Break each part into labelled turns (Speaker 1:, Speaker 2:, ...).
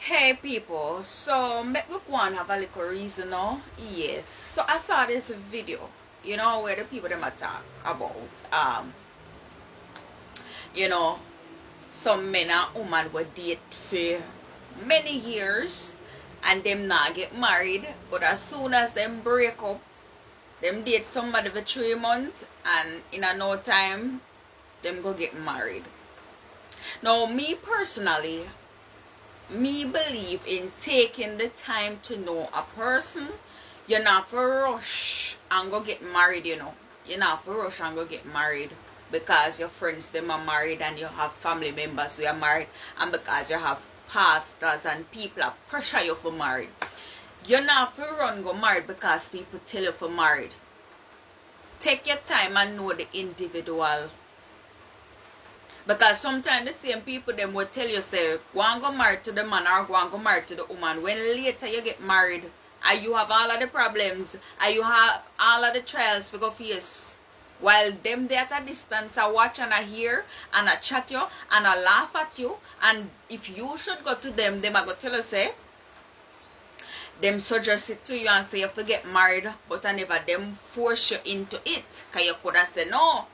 Speaker 1: Hey people, so make me go and have a little reason now. Yes. So I saw this video, where the people them talk about you know, some men and woman will date for many years and them not get married, but as soon as them break up, them date somebody for 3 months and in a no time them go get married. Now me personally, me believe in taking the time to know a person. You're not for rush and go get married, You're not for rush and go get married because your friends them are married and you have family members who are married, and because you have pastors and people that pressure you for married. You're not for run go married because people tell you for married. Take your time and know the individual. Because sometimes the same people them will tell you, say, go and go married to the man or go and go married to the woman. When later you get married and you have all of the problems and you have all of the trials to go face. While them they at a distance I watch and I hear and I chat you and I laugh at you, and if you should go to them are going to tell you, say, them suggest it to you and say you forget married, but I never them force you into it. Because you could have said no.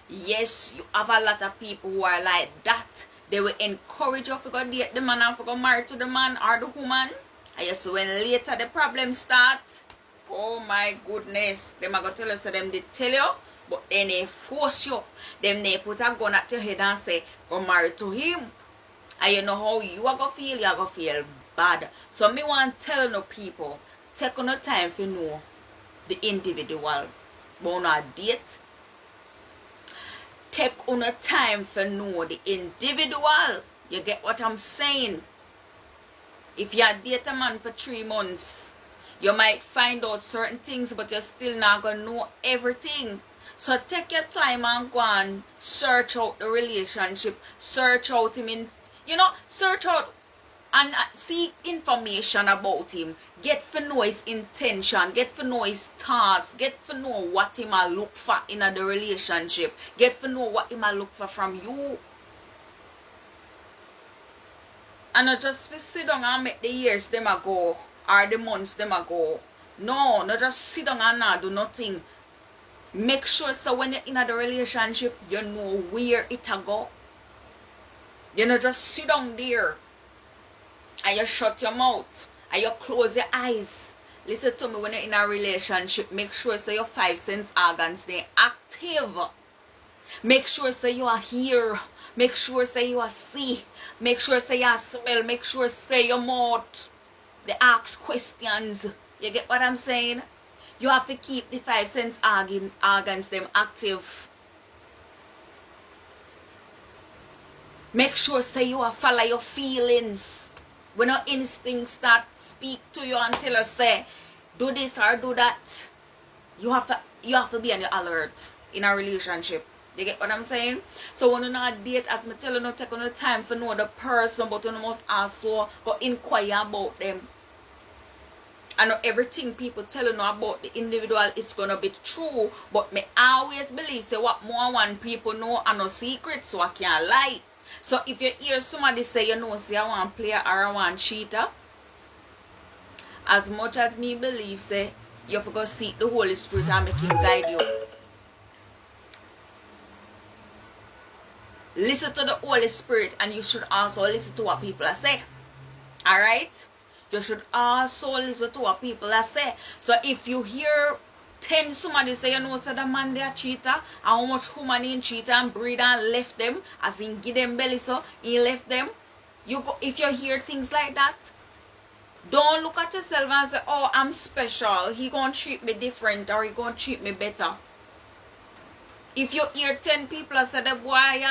Speaker 1: Yes, you have a lot of people who are like that. They will encourage you to go date the man and to go marry to the man or the woman. And yes, when later the problem starts, oh my goodness, them are going to tell you, so them they tell you, but then they force you. Them they put a gun at your head and say, go marry to him. And you know how you are going to feel, you are going to feel bad. So me want to tell no people, take on the time to know the individual. But on a date, take on a time for know the individual. You get what I'm saying? If you date a man for 3 months, you might find out certain things, but you're still not going to know everything. So take your time and go and search out the relationship. Search out him in, search out and seek information about him. Get to know his intention. Get to know his thoughts. Get to know what he might look for in the relationship. Get to know what he might look for from you. And not just sit down and make the years them a go or the months them a go. No, not just sit down and not do nothing. Make sure so when you're in the relationship, you know where it a go. You know, just sit down there and you shut your mouth and you close your eyes. Listen to me, when you're in a relationship, make sure so your 5 sense organs they active. Make sure so you are hear. Make sure so you are see. Make sure so you are smell. Make sure so your mouth they ask questions. You get what I'm saying? You have to keep the 5 sense organs them active. Make sure so you are follow your feelings. When your instincts start speak to you and tell you, say, do this or do that, you have to be on your alert in a relationship. You get what I'm saying? So when you not date, as me tell you, not take on the time for know the person, but you must also go inquire about them. I know everything people tell you about the individual, it's gonna be true, but me always believe, say, what more one people know are no secret, so I can't lie. So if you hear somebody say, say I want player or I want cheater, as much as me believe, say, you have to go seek the Holy Spirit and make him guide you. Listen to the Holy Spirit, and you should also listen to what people are saying. Alright? You should also listen to what people are saying. So if you hear 10 somebody say, say the man they a cheater, and how much woman in cheater and breed and left them, as in give them belly, so he left them. You go, if you hear things like that, don't look at yourself and say, oh, I'm special, he gonna treat me different or he gonna treat me better. If you hear 10 people say the boy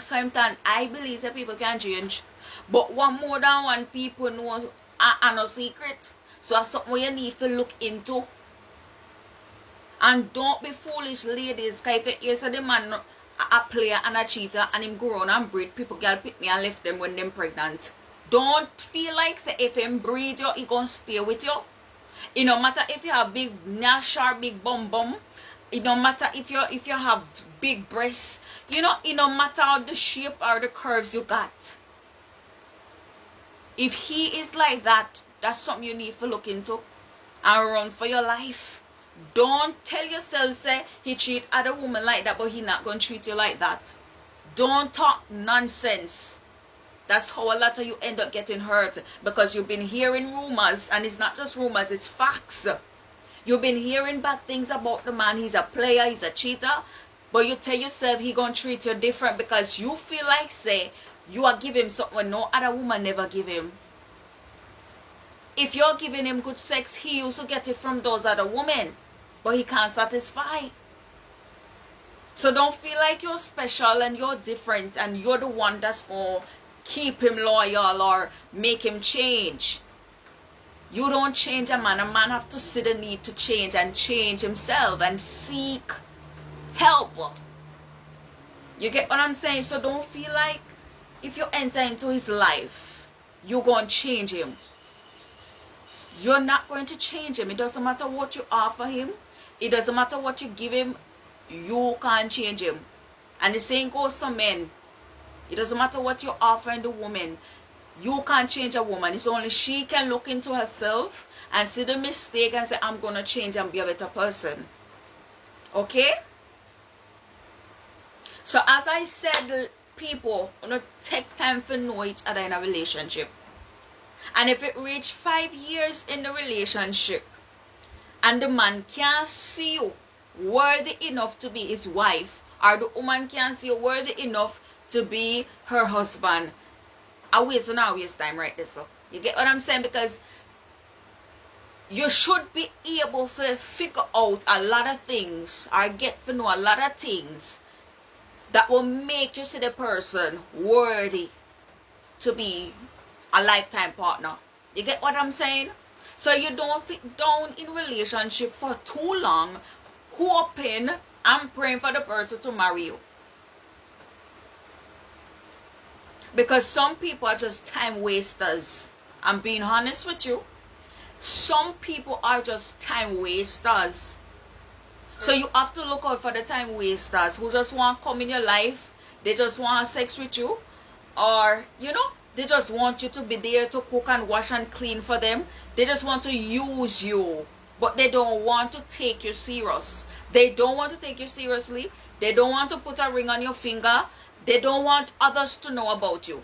Speaker 1: sometimes I believe that people can change, but one more than one people knows are no secret. So that's something you need to look into. And don't be foolish, ladies, because if you hear say the man a player and a cheater and him go around and breed, people girl pick me and left them when them pregnant. Don't feel like say if him breed you, he gonna stay with you. It no matter if you have big nash or big bum. It no matter if you have big breasts. It no matter how the shape or the curves you got. If he is like that, that's something you need to look into and run for your life. Don't tell yourself, say, he treat other woman like that, but he not going to treat you like that. Don't talk nonsense. That's how a lot of you end up getting hurt, because you've been hearing rumors, and it's not just rumors, it's facts. You've been hearing bad things about the man. He's a player, he's a cheater, but you tell yourself he gonna treat you different because you feel like, say, you are giving him something no other woman never give him. If you're giving him good sex, he used to get it from those other women, but he can't satisfy. So don't feel like you're special and you're different and you're the one that's gonna keep him loyal or make him change. You don't change a man. A man have to see the need to change and change himself and seek help. You get what I'm saying? So don't feel like if you enter into his life, you're going to change him. You're not going to change him. It doesn't matter what you offer him. It doesn't matter what you give him. You can't change him. And the same goes for men. It doesn't matter what you offer the woman. You can't change a woman. It's only she can look into herself and see the mistake and say, I'm going to change and be a better person. Okay? So as I said, people, take time to know each other in a relationship. And if it reach 5 years in the relationship and the man can't see you worthy enough to be his wife, or the woman can't see you worthy enough to be her husband, I waste time right there. So you get what I'm saying? Because you should be able to figure out a lot of things or get to know a lot of things that will make you see the person worthy to be a lifetime partner. You get what I'm saying? So you don't sit down in relationship for too long hoping and praying for the person to marry you. Because some people are just time wasters. I'm being honest with you. Some people are just time wasters. So you have to look out for the time wasters who just want to come in your life. They just want sex with you. Or, they just want you to be there to cook and wash and clean for them. They just want to use you. But they don't want to take you serious. They don't want to take you seriously. They don't want to put a ring on your finger. They don't want others to know about you.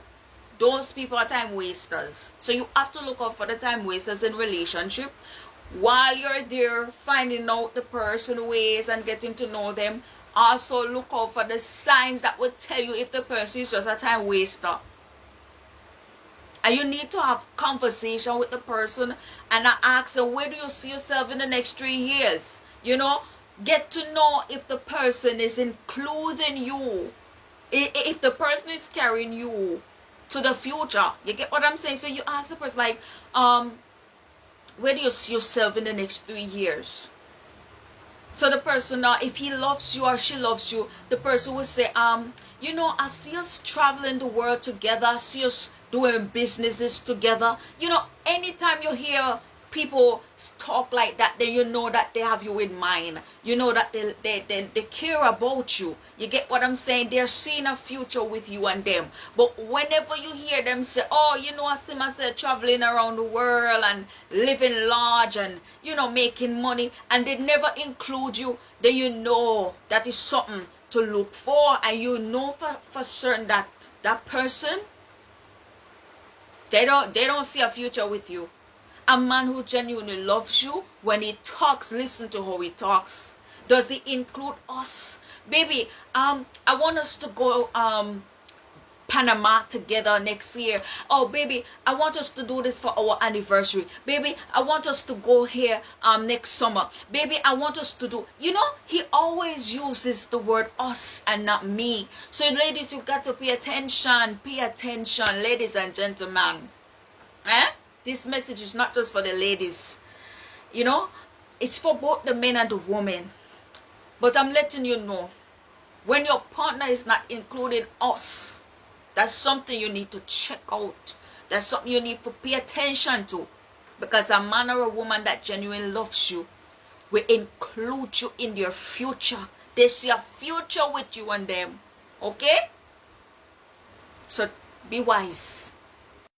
Speaker 1: Those people are time wasters. So you have to look out for the time wasters in relationship. While you're there finding out the person ways and getting to know them, also look out for the signs that will tell you if the person is just a time waster. And you need to have conversation with the person and ask them, where do you see yourself in the next 3 years? Get to know if the person is including you. If the person is carrying you to the future. You get what I'm saying? So you ask the person like, where do you see yourself in the next 3 years? So the person, if he loves you or she loves you, the person will say, I see us traveling the world together. I see us doing businesses together. Anytime you hear people talk like that, then you know that they have you in mind. You know that they care about you. You get what I'm saying? They're seeing a future with you and them. But whenever you hear them say, I see myself traveling around the world and living large and, making money, and they never include you, then you know that is something to look for. And you know for certain that that person, they don't see a future with you. A man who genuinely loves you, when he talks, listen to how he talks. Does he include us? Baby, I want us to go Panama together next year. Oh, baby, I want us to do this for our anniversary. Baby, I want us to go here next summer. Baby, I want us to do... he always uses the word us and not me. So, ladies, you got to pay attention. Pay attention, ladies and gentlemen. This message is not just for the ladies. It's for both the men and the women. But I'm letting you know, when your partner is not including us, that's something you need to check out. That's something you need to pay attention to. Because a man or a woman that genuinely loves you will include you in their future. They see a future with you and them. Okay? So be wise.